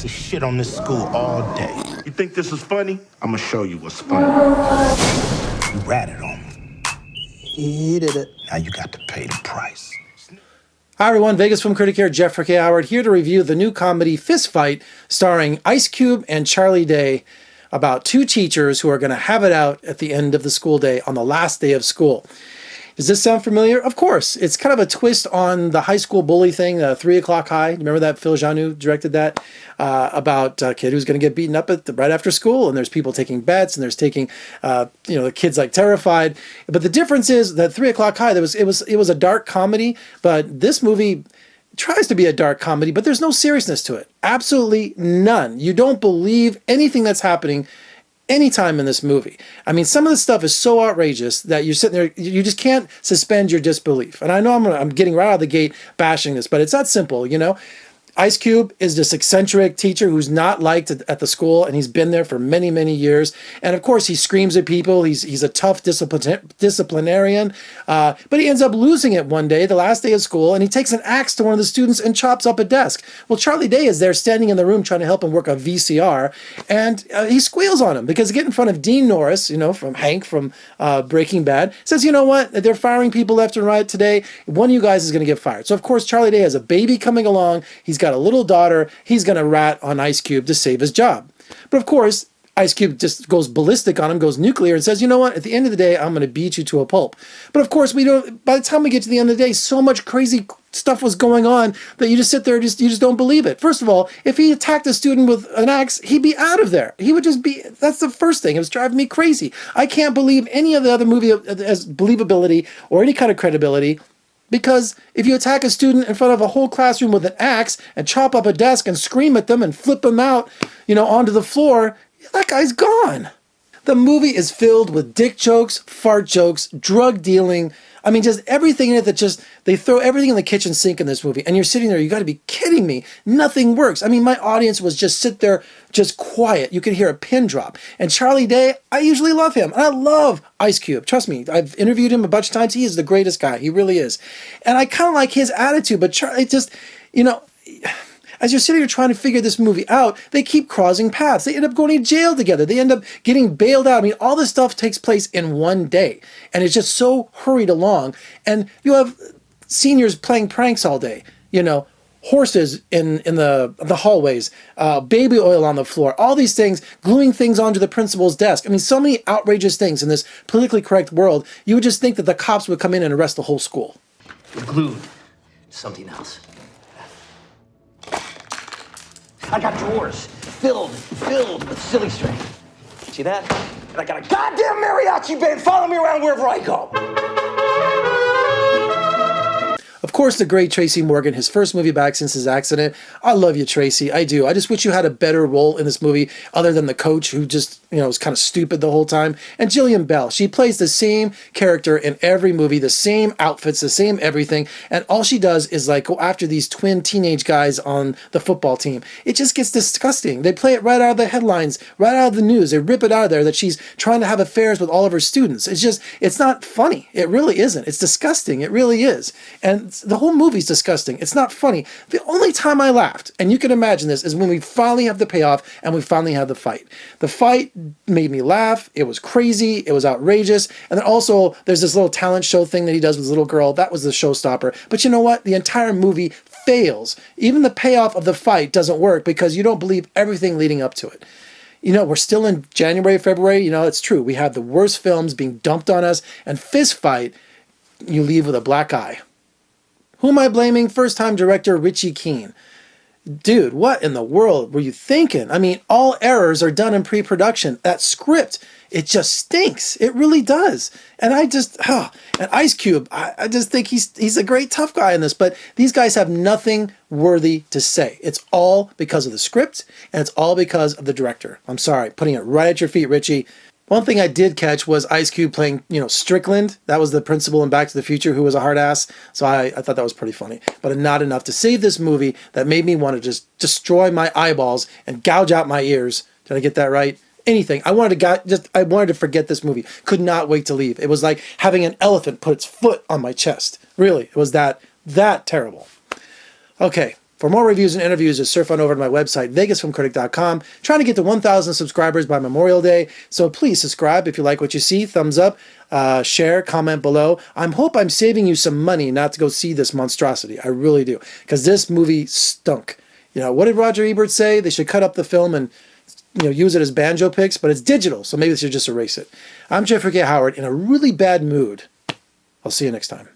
to shit on this school all day. You think this is funny? I'm gonna show you what's funny. You ratted on me. He did it. Now you got to pay the price. Hi everyone, Vegas Film Critic here, Jeffrey K. Howard, here to review the new comedy Fist Fight starring Ice Cube and Charlie Day about two teachers who are going to have it out at the end of the school day on the last day of school. Does this sound familiar? Of course. It's kind of a twist on the high school bully thing, 3 o'clock high. Remember that? Phil Janu directed that about a kid who's going to get beaten up right after school, and there's people taking bets, and there's taking, the kids like terrified. But the difference is that 3 o'clock high, it was a dark comedy, but this movie tries to be a dark comedy, but there's no seriousness to it. Absolutely none. You don't believe anything that's happening anytime in this movie. I mean, some of the stuff is so outrageous that you're sitting there, you just can't suspend your disbelief. And I know I'm getting right out of the gate bashing this, but it's that simple, you know? Ice Cube is this eccentric teacher who's not liked at the school, and he's been there for many, many years. And of course, he screams at people. He's a tough disciplinarian, but he ends up losing it one day, the last day of school, and he takes an axe to one of the students and chops up a desk. Well, Charlie Day is there standing in the room trying to help him work a VCR, and he squeals on him because he gets in front of Dean Norris, from Hank from Breaking Bad, says, you know what, they're firing people left and right today. One of you guys is going to get fired. So of course, Charlie Day has a baby coming along. He's got a little daughter. He's going to rat on Ice Cube to save his job. But of course, Ice Cube just goes ballistic on him, goes nuclear, and says, you know what, at the end of the day, I'm going to beat you to a pulp. But of course, by the time we get to the end of the day, so much crazy stuff was going on that you just sit there, you just don't believe it. First of all, if he attacked a student with an axe, he'd be out of there. He would just be, that's the first thing. It was driving me crazy. I can't believe any of the other movie as believability or any kind of credibility. Because if you attack a student in front of a whole classroom with an axe and chop up a desk and scream at them and flip them out, onto the floor, that guy's gone. The movie is filled with dick jokes, fart jokes, drug dealing. I mean, just everything in it they throw everything in the kitchen sink in this movie. And you're sitting there, you got to be kidding me. Nothing works. I mean, my audience was just sit there, just quiet. You could hear a pin drop. And Charlie Day, I usually love him. And I love Ice Cube. Trust me, I've interviewed him a bunch of times. He is the greatest guy. He really is. And I kind of like his attitude. But Charlie just, as you're sitting here trying to figure this movie out, they keep crossing paths. They end up going to jail together. They end up getting bailed out. I mean, all this stuff takes place in one day. And it's just so hurried along. And you have seniors playing pranks all day. Horses in the hallways, baby oil on the floor, all these things, gluing things onto the principal's desk. I mean, so many outrageous things in this politically correct world. You would just think that the cops would come in and arrest the whole school. You're glued to something else. I got drawers filled with silly string. See that? And I got a goddamn mariachi band following me around wherever I go. Of course, the great Tracy Morgan, his first movie back since his accident. I love you, Tracy. I do. I just wish you had a better role in this movie other than the coach who just, was kind of stupid the whole time. And Jillian Bell, she plays the same character in every movie, the same outfits, the same everything. And all she does is go after these twin teenage guys on the football team. It just gets disgusting. They play it right out of the headlines, right out of the news. They rip it out of there that she's trying to have affairs with all of her students. It's not funny. It really isn't. It's disgusting. It really is. And the whole movie's disgusting. It's not funny. The only time I laughed, and you can imagine this, is when we finally have the payoff and we finally have the fight. The fight made me laugh. It was crazy. It was outrageous. And then also there's this little talent show thing that he does with his little girl. That was the showstopper. But you know what? The entire movie fails. Even the payoff of the fight doesn't work because you don't believe everything leading up to it. We're still in January, February. It's true. We have the worst films being dumped on us. And Fist Fight, you leave with a black eye. Who am I blaming? First-time director Richie. Dude, what in the world were you thinking? I mean, all errors are done in pre-production. That script, it just stinks. It really does. And and Ice Cube, I just think he's a great tough guy in this, but these guys have nothing worthy to say. It's all because of the script, and it's all because of the director. I'm sorry, putting it right at your feet, Richie. One thing I did catch was Ice Cube playing, Strickland. That was the principal in Back to the Future who was a hard ass. So I thought that was pretty funny. But not enough to save this movie that made me want to just destroy my eyeballs and gouge out my ears. Did I get that right? Anything. I wanted to forget this movie. Could not wait to leave. It was like having an elephant put its foot on my chest. Really, it was that terrible. Okay. For more reviews and interviews, just surf on over to my website, vegasfilmcritic.com. Trying to get to 1,000 subscribers by Memorial Day, so please subscribe if you like what you see. Thumbs up, share, comment below. I hope I'm saving you some money not to go see this monstrosity. I really do, because this movie stunk. You know, what did Roger Ebert say? They should cut up the film and use it as banjo picks, but it's digital, so maybe they should just erase it. I'm Jeffrey K. Howard in a really bad mood. I'll see you next time.